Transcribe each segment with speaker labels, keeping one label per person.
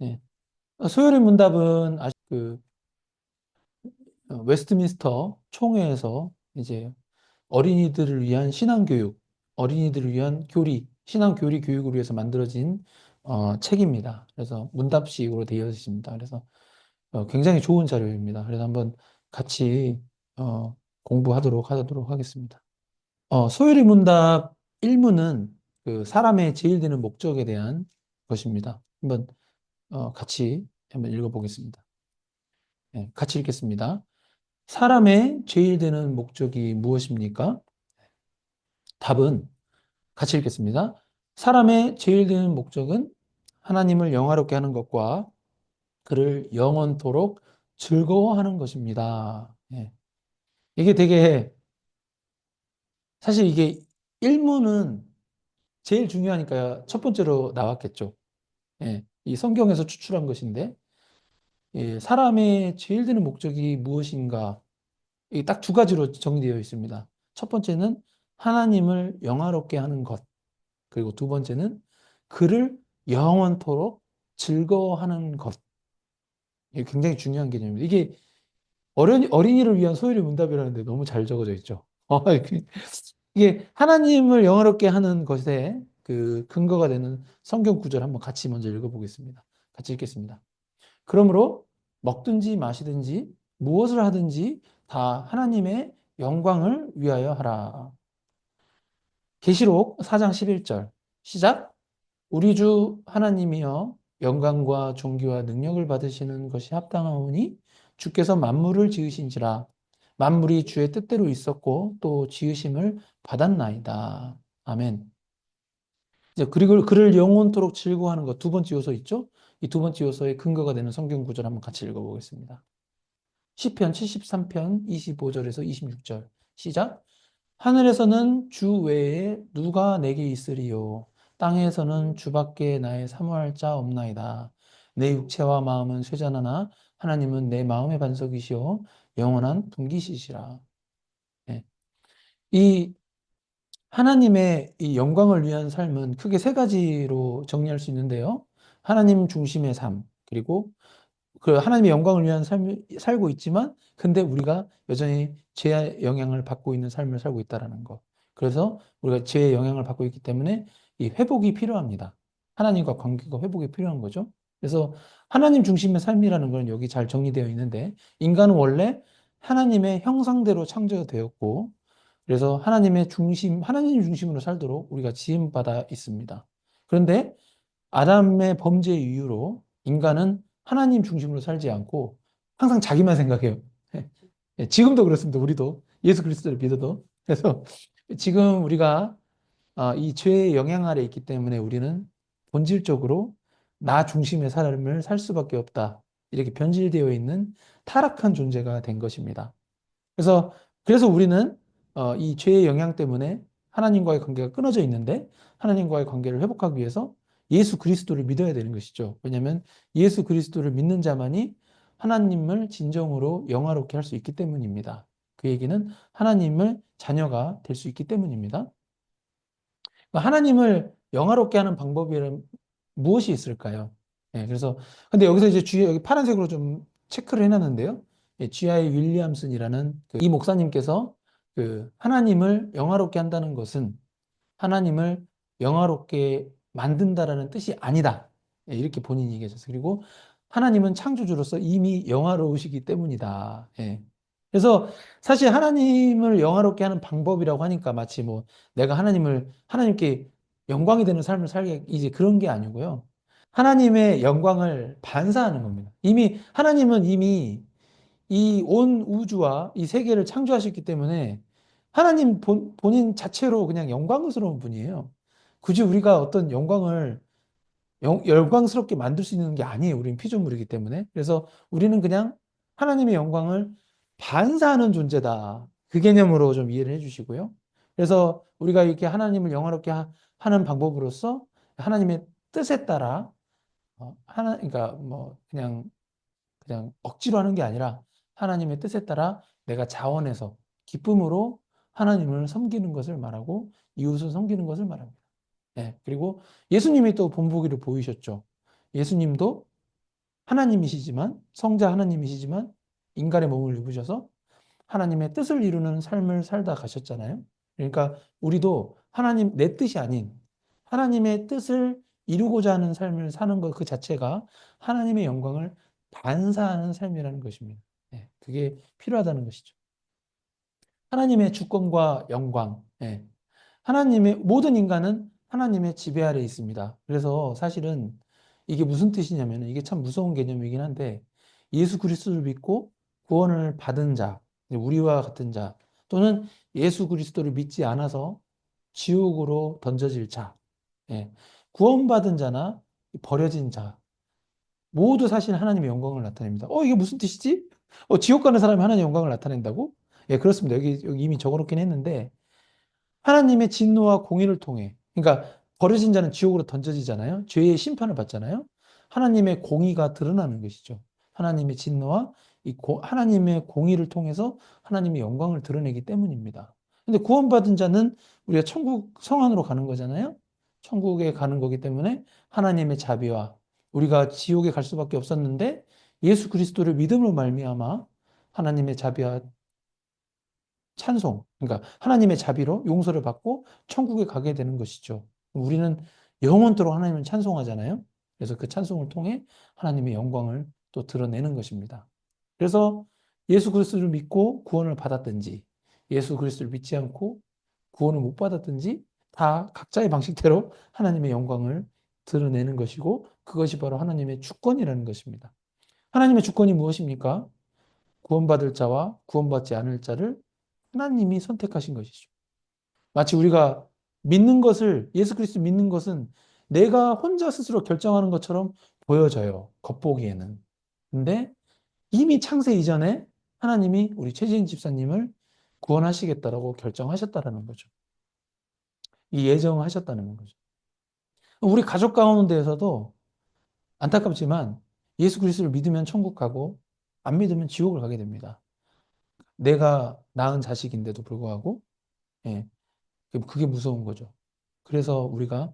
Speaker 1: 예. 소요리 문답은 아직 웨스트민스터 총회에서 이제 어린이들을 위한 신앙교육, 어린이들을 위한 교리, 신앙교리 교육을 위해서 만들어진 책입니다. 그래서 문답식으로 되어 있습니다. 그래서 굉장히 좋은 자료입니다. 그래서 한번 같이 공부하도록 하겠습니다. 소요리 문답 1문은 그 사람의 제일 되는 목적에 대한 것입니다. 한번 같이 한번 읽어보겠습니다. 네, 같이 읽겠습니다. 사람의 제일 되는 목적이 무엇입니까? 답은 같이 읽겠습니다. 사람의 제일 되는 목적은 하나님을 영화롭게 하는 것과 그를 영원토록 즐거워하는 것입니다. 예. 이게 되게 사실 이게 일문은 제일 중요하니까 첫 번째로 나왔겠죠. 예. 이 성경에서 추출한 것인데 예, 사람의 제일 되는 목적이 무엇인가? 이게 딱 두 가지로 정리되어 있습니다. 첫 번째는 하나님을 영화롭게 하는 것. 그리고 두 번째는 그를 영원토록 즐거워하는 것. 이게 굉장히 중요한 개념입니다. 이게 어린이를 위한 소요리 문답이라는데 너무 잘 적어져 있죠. 이게 하나님을 영화롭게 하는 것에 그 근거가 되는 성경 구절 한번 같이 먼저 읽어보겠습니다. 같이 읽겠습니다. 그러므로 먹든지 마시든지 무엇을 하든지 다 하나님의 영광을 위하여 하라. 계시록 4장 11절 시작. 우리 주 하나님이여 영광과 존귀와 능력을 받으시는 것이 합당하오니 주께서 만물을 지으신지라 만물이 주의 뜻대로 있었고 또 지으심을 받았나이다. 아멘. 이제 그리고 그를 영원토록 즐거워하는 것 두 번째 요소 있죠? 이 두 번째 요소의 근거가 되는 성경 구절 한번 같이 읽어보겠습니다. 시편 73편 25절에서 26절 시작. 하늘에서는 주 외에 누가 내게 있으리요? 땅에서는 주밖에 나의 사모할 자 없나이다. 내 육체와 마음은 쇠잔하나 하나님은 내 마음의 반석이시요 영원한 분기시시라. 예. 이 하나님의 이 영광을 위한 삶은 크게 세 가지로 정리할 수 있는데요. 하나님 중심의 삶, 그리고 그 하나님의 영광을 위한 삶을 살고 있지만, 근데 우리가 여전히 죄의 영향을 받고 있는 삶을 살고 있다라는 것. 그래서 우리가 죄의 영향을 받고 있기 때문에 이 회복이 필요합니다. 하나님과 관계가 회복이 필요한 거죠. 그래서 하나님 중심의 삶이라는 건 여기 잘 정리되어 있는데, 인간은 원래 하나님의 형상대로 창조되었고, 그래서 하나님 중심으로 살도록 우리가 지음받아 있습니다. 그런데 아담의 범죄 이후로 인간은 하나님 중심으로 살지 않고 항상 자기만 생각해요. 예, 지금도 그렇습니다. 우리도 예수 그리스도를 믿어도. 그래서 지금 우리가 이 죄의 영향 아래 있기 때문에 우리는 본질적으로 나 중심의 삶을 살 수밖에 없다. 이렇게 변질되어 있는 타락한 존재가 된 것입니다. 그래서 우리는 이 죄의 영향 때문에 하나님과의 관계가 끊어져 있는데 하나님과의 관계를 회복하기 위해서 예수 그리스도를 믿어야 되는 것이죠. 왜냐하면 예수 그리스도를 믿는 자만이 하나님을 진정으로 영화롭게 할 수 있기 때문입니다. 그 얘기는 하나님을 자녀가 될 수 있기 때문입니다. 하나님을 영화롭게 하는 방법이 무엇이 있을까요? 예, 그래서 근데 여기서 이제 주의 여기 파란색으로 좀 체크를 해놨는데요. 예, G.I. 윌리엄슨이라는 이 목사님께서 그 하나님을 영화롭게 한다는 것은 하나님을 영화롭게 만든다라는 뜻이 아니다. 예, 이렇게 본인이 얘기하셨어요. 그리고 하나님은 창조주로서 이미 영화로우시기 때문이다. 예. 그래서 사실 하나님을 영화롭게 하는 방법이라고 하니까 마치 뭐 내가 하나님께 영광이 되는 삶을 살게 이제 그런 게 아니고요. 하나님의 영광을 반사하는 겁니다. 하나님은 이미 이 온 우주와 이 세계를 창조하셨기 때문에 하나님 본인 자체로 그냥 영광스러운 분이에요. 굳이 우리가 어떤 영광스럽게 만들 수 있는 게 아니에요. 우리는 피조물이기 때문에. 그래서 우리는 그냥 하나님의 영광을 반사하는 존재다. 그 개념으로 좀 이해를 해주시고요. 그래서 우리가 이렇게 하나님을 영화롭게 하는 방법으로서 하나님의 뜻에 따라 그러니까 뭐 그냥 억지로 하는 게 아니라 하나님의 뜻에 따라 내가 자원해서 기쁨으로 하나님을 섬기는 것을 말하고 이웃을 섬기는 것을 말합니다. 네, 그리고 예수님이 또 본보기를 보이셨죠. 예수님도 하나님이시지만, 성자 하나님이시지만 인간의 몸을 입으셔서 하나님의 뜻을 이루는 삶을 살다 가셨잖아요. 그러니까 우리도 하나님, 내 뜻이 아닌 하나님의 뜻을 이루고자 하는 삶을 사는 것 그 자체가 하나님의 영광을 반사하는 삶이라는 것입니다. 예, 그게 필요하다는 것이죠. 하나님의 주권과 영광. 예. 하나님의 모든 인간은 하나님의 지배 아래 있습니다. 그래서 사실은 이게 무슨 뜻이냐면 이게 참 무서운 개념이긴 한데 예수 그리스도를 믿고 구원을 받은 자, 우리와 같은 자 또는 예수 그리스도를 믿지 않아서 지옥으로 던져질 자, 예. 구원받은 자나 버려진 자 모두 사실 하나님의 영광을 나타냅니다. 이게 무슨 뜻이지? 지옥 가는 사람이 하나님의 영광을 나타낸다고? 예, 그렇습니다. 여기 이미 적어놓긴 했는데 하나님의 진노와 공의를 통해, 그러니까 버려진 자는 지옥으로 던져지잖아요. 죄의 심판을 받잖아요. 하나님의 공의가 드러나는 것이죠. 하나님의 진노와 하나님의 공의를 통해서 하나님의 영광을 드러내기 때문입니다. 근데 구원받은 자는 우리가 천국 성안으로 가는 거잖아요. 천국에 가는 거기 때문에 하나님의 자비와 우리가 지옥에 갈 수밖에 없었는데 예수 그리스도를 믿음으로 말미암아 하나님의 자비와 찬송, 그러니까 하나님의 자비로 용서를 받고 천국에 가게 되는 것이죠. 우리는 영원토록 하나님을 찬송하잖아요. 그래서 그 찬송을 통해 하나님의 영광을 또 드러내는 것입니다. 그래서 예수 그리스도를 믿고 구원을 받았든지, 예수 그리스도를 믿지 않고 구원을 못 받았든지, 다 각자의 방식대로 하나님의 영광을 드러내는 것이고, 그것이 바로 하나님의 주권이라는 것입니다. 하나님의 주권이 무엇입니까? 구원받을 자와 구원받지 않을 자를 하나님이 선택하신 것이죠. 마치 우리가 믿는 것을, 예수 그리스도 믿는 것은 내가 혼자 스스로 결정하는 것처럼 보여져요. 겉보기에는. 근데 이미 창세 이전에 하나님이 우리 최지인 집사님을 구원하시겠다라고 결정하셨다라는 거죠. 이 예정하셨다는 거죠. 우리 가족 가운데에서도 안타깝지만 예수 그리스도를 믿으면 천국 가고 안 믿으면 지옥을 가게 됩니다. 내가 낳은 자식인데도 불구하고, 예, 그게 무서운 거죠. 그래서 우리가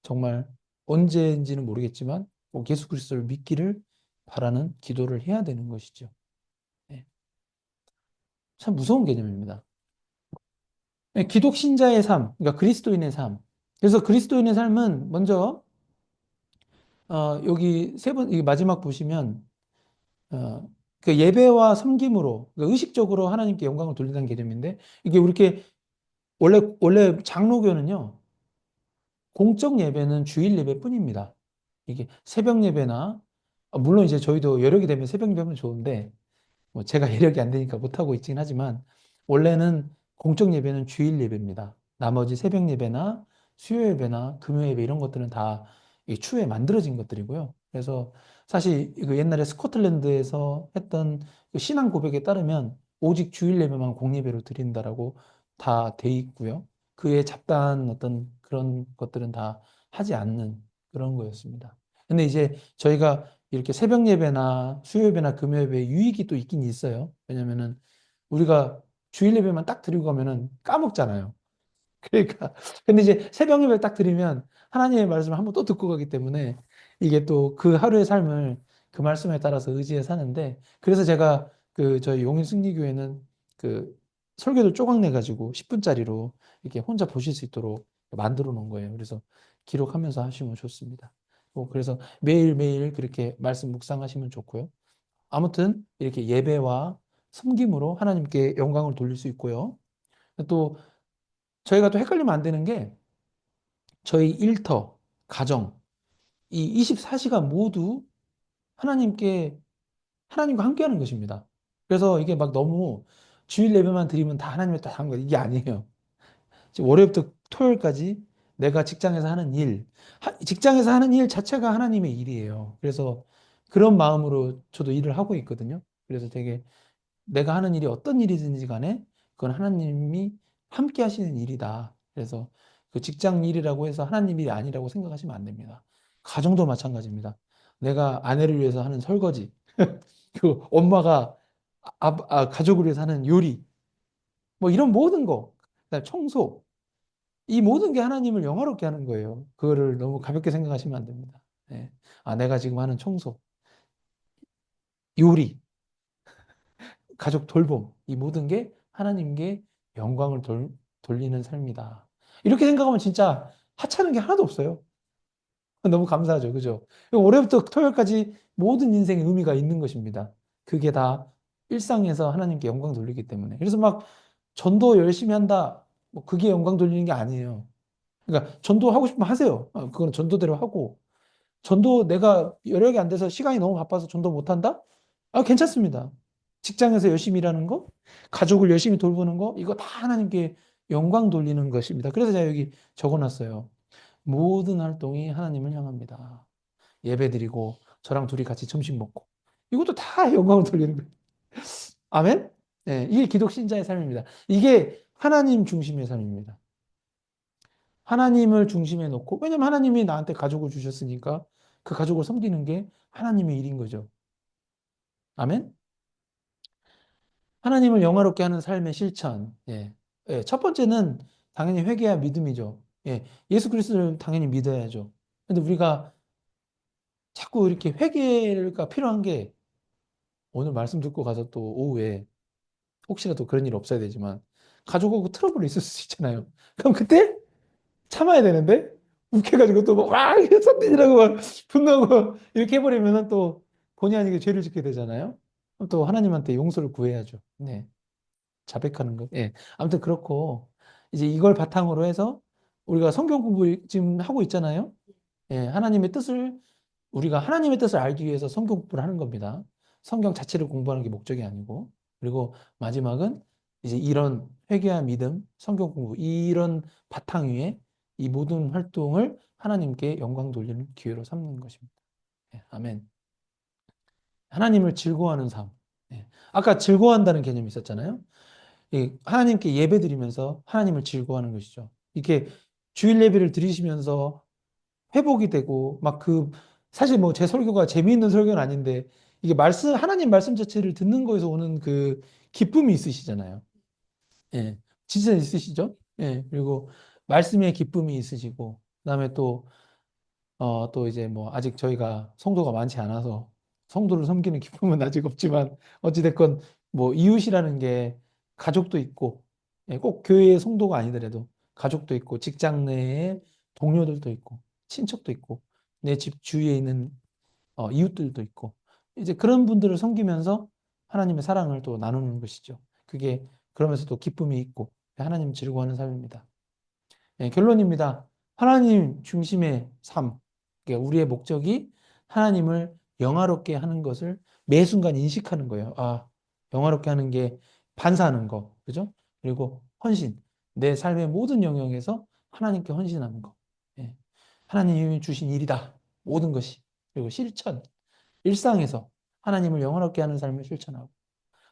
Speaker 1: 정말 언제인지는 모르겠지만 꼭 예수 그리스도를 믿기를 바라는 기도를 해야 되는 것이죠. 네. 참 무서운 개념입니다. 네, 기독 신자의 삶, 그러니까 그리스도인의 삶. 그래서 그리스도인의 삶은 먼저 여기 세 번, 이 마지막 보시면 어, 그 예배와 섬김으로 그러니까 의식적으로 하나님께 영광을 돌리는 개념인데 이게 이렇게 원래 장로교는요. 공적 예배는 주일 예배뿐입니다. 이게 새벽 예배나 물론 이제 저희도 여력이 되면 새벽 예배면 좋은데 뭐 제가 여력이 안 되니까 못 하고 있긴 하지만 원래는 공적 예배는 주일 예배입니다. 나머지 새벽 예배나 수요 예배나 금요 예배 이런 것들은 다 추후에 만들어진 것들이고요. 그래서 사실 그 옛날에 스코틀랜드에서 했던 그 신앙 고백에 따르면 오직 주일 예배만 공예배로 드린다라고 다 돼 있고요. 그에 잡다한 어떤 그런 것들은 다 하지 않는 그런 거였습니다. 근데 이제 저희가 이렇게 새벽 예배나 수요 예배나 금요 예배에 유익이 또 있긴 있어요. 왜냐면은 우리가 주일 예배만 딱 드리고 가면은 까먹잖아요. 그러니까 근데 이제 새벽 예배를 딱 드리면 하나님의 말씀을 한번 또 듣고 가기 때문에 이게 또 그 하루의 삶을 그 말씀에 따라서 의지해 사는데 그래서 제가 그 저희 용인 승리교회는 그 설교를 쪼각내 가지고 10분짜리로 이렇게 혼자 보실 수 있도록 만들어 놓은 거예요. 그래서 기록하면서 하시면 좋습니다. 그래서 매일매일 그렇게 말씀 묵상하시면 좋고요. 아무튼 이렇게 예배와 섬김으로 하나님께 영광을 돌릴 수 있고요. 또 저희가 또 헷갈리면 안 되는 게 저희 일터, 가정, 이 24시간 모두 하나님께, 하나님과 함께하는 것입니다. 그래서 이게 막 너무 주일 예배만 드리면 다 하나님의 다 하는 거 이게 아니에요. 지금 월요일부터 토요일까지 내가 직장에서 하는 일, 직장에서 하는 일 자체가 하나님의 일이에요. 그래서 그런 마음으로 저도 일을 하고 있거든요. 그래서 되게 내가 하는 일이 어떤 일이든지 간에 그건 하나님이 함께 하시는 일이다. 그래서 그 직장 일이라고 해서 하나님 일이 아니라고 생각하시면 안 됩니다. 가정도 마찬가지입니다. 내가 아내를 위해서 하는 설거지, 그 엄마가 가족을 위해서 하는 요리, 뭐 이런 모든 거, 그다음에 청소, 이 모든 게 하나님을 영화롭게 하는 거예요. 그거를 너무 가볍게 생각하시면 안 됩니다. 네. 내가 지금 하는 청소. 요리, 가족 돌봄, 이 모든 게 하나님께 영광을 돌리는 삶이다. 이렇게 생각하면 진짜 하찮은 게 하나도 없어요. 너무 감사하죠. 그죠? 올해부터 토요일까지 모든 인생에 의미가 있는 것입니다. 그게 다 일상에서 하나님께 영광 돌리기 때문에. 그래서 막 전도 열심히 한다. 뭐 그게 영광 돌리는 게 아니에요. 그러니까 전도 하고 싶으면 하세요. 그건 전도대로 하고. 전도 내가 여력이 안 돼서 시간이 너무 바빠서 전도 못 한다? 괜찮습니다. 직장에서 열심히 일하는 거, 가족을 열심히 돌보는 거, 이거 다 하나님께 영광 돌리는 것입니다. 그래서 제가 여기 적어놨어요. 모든 활동이 하나님을 향합니다. 예배 드리고, 저랑 둘이 같이 점심 먹고. 이것도 다 영광을 돌리는 거예요. 아멘? 네, 이게 기독 신자의 삶입니다. 이게 하나님 중심의 삶입니다. 하나님을 중심에 놓고, 왜냐면 하나님이 나한테 가족을 주셨으니까 그 가족을 섬기는 게 하나님의 일인 거죠. 아멘? 하나님을 영화롭게 하는 삶의 실천. 예. 예, 첫 번째는 당연히 회개와 믿음이죠. 예. 예수 그리스도를 당연히 믿어야죠. 근데 우리가 자꾸 이렇게 회개가 필요한 게 오늘 말씀 듣고 가서 또 오후에 혹시라도 그런 일 없어야 되지만 가족하고 트러블이 있을 수 있잖아요. 그럼 그때 참아야 되는데 욱해가지고 또 막 선생이라고 막 분노하고 이렇게 해버리면 또 본의 아니게 죄를 짓게 되잖아요. 그럼 또 하나님한테 용서를 구해야죠. 네. 자백하는 거. 예. 아무튼 그렇고 이제 이걸 바탕으로 해서 우리가 성경 공부 지금 하고 있잖아요. 예. 하나님의 뜻을 우리가 하나님의 뜻을 알기 위해서 성경 공부를 하는 겁니다. 성경 자체를 공부하는 게 목적이 아니고. 그리고 마지막은 이제 이런 회개와 믿음, 성경 공부 이런 바탕 위에 이 모든 활동을 하나님께 영광 돌리는 기회로 삼는 것입니다. 예. 아멘. 하나님을 즐거워하는 삶. 예. 아까 즐거워한다는 개념이 있었잖아요. 하나님께 예배 드리면서 하나님을 즐거워하는 것이죠. 이렇게 주일 예배를 드리시면서 회복이 되고 막 사실 뭐 제 설교가 재미있는 설교는 아닌데 이게 하나님 말씀 자체를 듣는 거에서 오는 그 기쁨이 있으시잖아요. 예. 진짜 있으시죠? 예. 그리고 말씀의 기쁨이 있으시고 그다음에 또 이제 뭐 아직 저희가 성도가 많지 않아서 성도를 섬기는 기쁨은 아직 없지만 어찌됐건 뭐 이웃이라는 게 가족도 있고 예, 꼭 교회의 성도가 아니더라도 가족도 있고 직장 내에 동료들도 있고 친척도 있고 내 집 주위에 있는 이웃들도 있고 이제 그런 분들을 섬기면서 하나님의 사랑을 또 나누는 것이죠. 그게 그러면서 또 기쁨이 있고 하나님 즐거워하는 삶입니다. 예, 결론입니다. 하나님 중심의 삶. 그러니까 우리의 목적이 하나님을 영화롭게 하는 것을 매 순간 인식하는 거예요. 영화롭게 하는 게 반사하는 거. 그죠? 그리고 헌신. 내 삶의 모든 영역에서 하나님께 헌신하는 거. 예. 하나님이 주신 일이다. 모든 것이. 그리고 실천. 일상에서 하나님을 영화롭게 하는 삶을 실천하고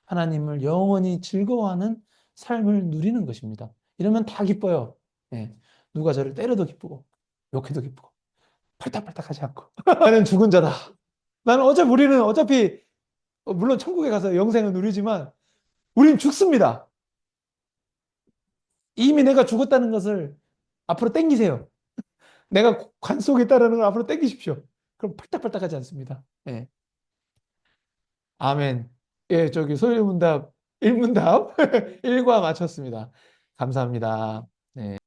Speaker 1: 하나님을 영원히 즐거워하는 삶을 누리는 것입니다. 이러면 다 기뻐요. 예. 누가 저를 때려도 기쁘고, 욕해도 기쁘고, 팔딱팔딱 하지 않고. 나는 죽은 자다. 우리는 어차피, 물론 천국에 가서 영생을 누리지만, 우린 죽습니다. 이미 내가 죽었다는 것을 앞으로 땡기세요. 내가 관 속에 있다는 걸 앞으로 땡기십시오. 그럼 팔딱팔딱 하지 않습니다. 예. 아멘. 예, 저기 소일문답, 일문답, 일과 마쳤습니다. 감사합니다. 네.